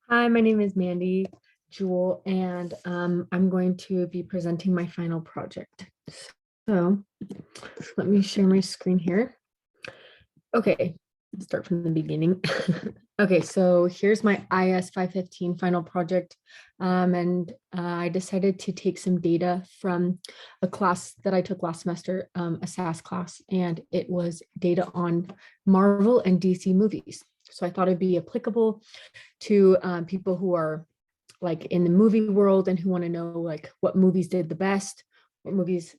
Hi, my name is Mandy Jewel, and I'm going to be presenting my final project. So let me share my screen here. Okay, start from the beginning. Okay, so here's my IS 515 final project. And I decided to take some data from a class that I took last semester, a SAS class, and it was data on Marvel and DC movies. So I thought it'd be applicable to people who are like in the movie world and who want to know like what movies did the best, what movies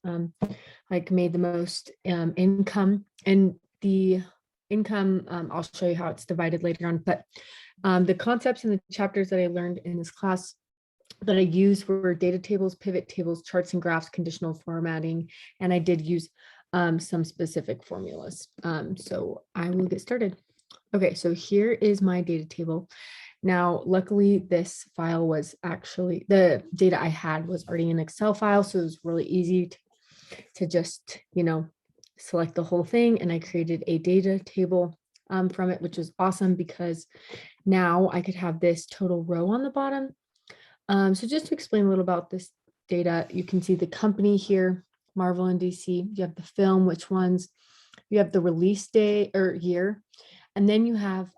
like made the most income. And the income, I'll show you how it's divided later on, but the concepts and the chapters that I learned in this class that I used were data tables, pivot tables, charts and graphs, conditional formatting, and I did use some specific formulas. So I will get started. Okay, so here is my data table. Now, luckily, this file was actually, the data I had was already an Excel file, so it was really easy to just, select the whole thing. And I created a data table from it, which was awesome because now I could have this total row on the bottom. So just to explain a little about this data, you can see the company here, Marvel and DC. You have the film, which ones, you have the release day or year, and then you have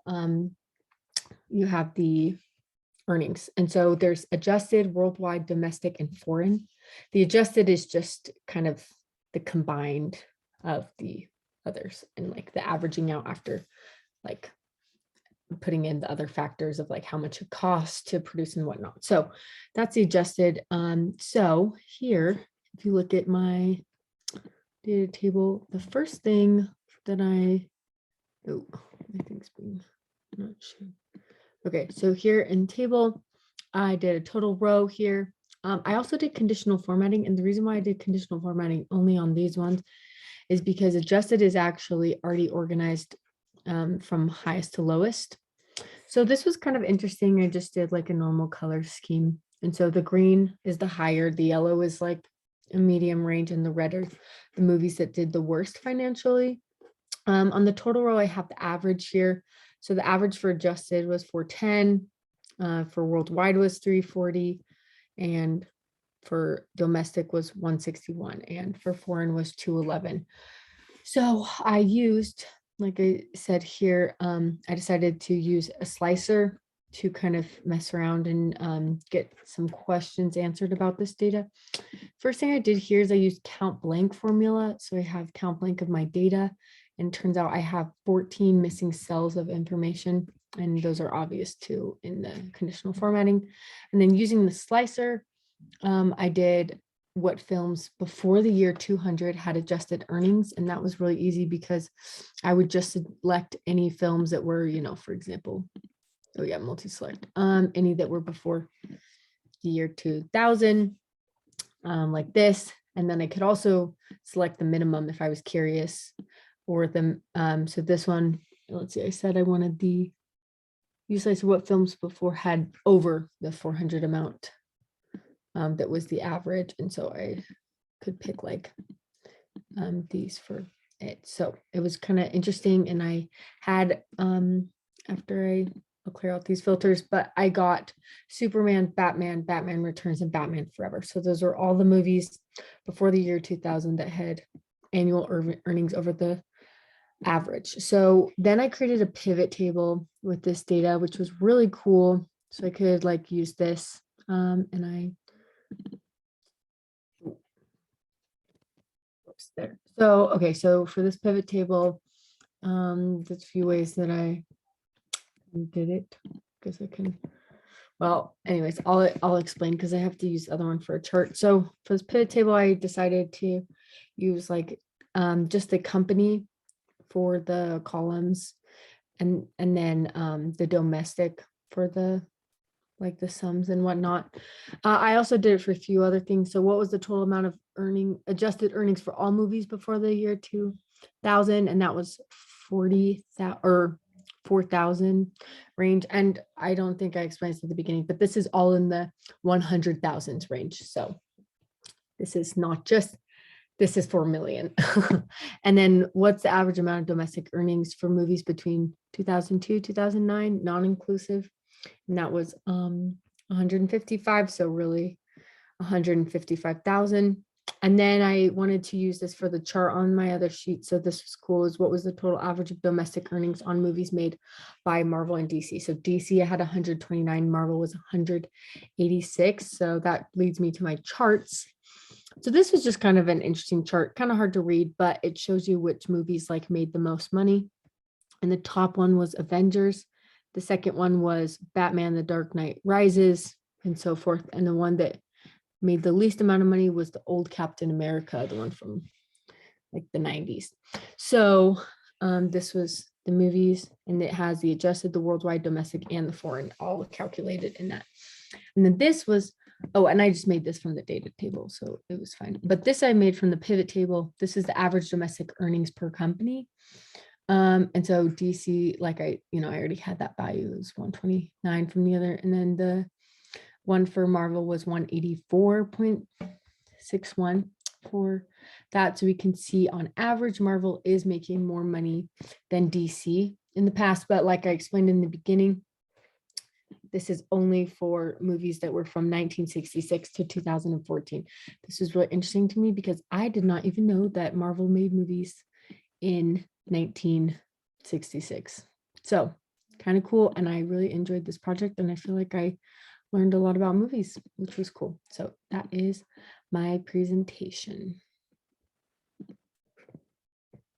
the earnings. And so there's adjusted, worldwide, domestic, and foreign. The adjusted is just kind of the combined of the others and like the averaging out after like putting in the other factors of like how much it costs to produce and whatnot. So that's the adjusted. So here, if you look at my data table, the first thing that my thing's being not sure. Okay, so here in table, I did a total row here. I also did conditional formatting, and the reason why I did conditional formatting only on these ones is because adjusted is actually already organized from highest to lowest. So this was kind of interesting. I just did like a normal color scheme. And so the green is the higher, the yellow is like a medium range, and the red are the movies that did the worst financially. On the total row, I have the average here. So the average for adjusted was 410, for worldwide was 340, and for domestic was 161, and for foreign was 211. So I used, like I said here, I decided to use a slicer to kind of mess around and get some questions answered about this data. First thing I did here is I used count blank formula. So I have count blank of my data, and turns out I have 14 missing cells of information, and those are obvious too in the conditional formatting. And then using the slicer, I did what films before the year 200 had adjusted earnings, and that was really easy because I would just select any films that were, for example, multi-select, any that were before the year 2000, like this, and then I could also select the minimum if I was curious, or the so this one, let's see, I said I wanted the usually so what films before had over the 400 amount, that was the average, and so I could pick like these for it. So it was kind of interesting, and I had after I'll clear out these filters, but I got Superman, Batman, Batman Returns, and Batman Forever. So those are all the movies before the year 2000 that had annual earnings over the average. So then I created a pivot table with this data, which was really cool. So I could like use this, and I there. So, okay, so for this pivot table, there's a few ways that I did it. Guess I can, well, anyways, I'll explain because I have to use the other one for a chart. So for this pivot table, I decided to use like just the company for the columns, and then the domestic for the like the sums and whatnot. I also did it for a few other things. So what was the total amount of adjusted earnings for all movies before the year 2000? And that was 40,000 or 4,000 range. And I don't think I explained this at the beginning, but this is all in the 100,000s range. So this is not just, this is 4 million. And then what's the average amount of domestic earnings for movies between 2002, 2009, non-inclusive? and that was 155, so really 155,000. And then I wanted to use this for the chart on my other sheet. So this was cool, is what was the total average of domestic earnings on movies made by Marvel and DC. So DC had 129, Marvel was 186. So that leads me to my charts. So this was just kind of an interesting chart, kind of hard to read, but it shows you which movies like made the most money. And the top one was Avengers. The second one was Batman, The Dark Knight Rises, and so forth. And the one that made the least amount of money was the old Captain America, the one from like the 90s. So this was the movies, and it has the adjusted, the worldwide, domestic, and the foreign all calculated in that. And then this was, oh, and I just made this from the data table, so it was fine. But this I made from the pivot table. This is the average domestic earnings per company. And so DC, like I already had that value, it was 129 from the other. And then the one for Marvel was 184.61 for that. So we can see on average, Marvel is making more money than DC in the past. But like I explained in the beginning, this is only for movies that were from 1966 to 2014. This was really interesting to me because I did not even know that Marvel made movies in 1966. So kind of cool. And I really enjoyed this project, and I feel like I learned a lot about movies, which was cool. So that is my presentation.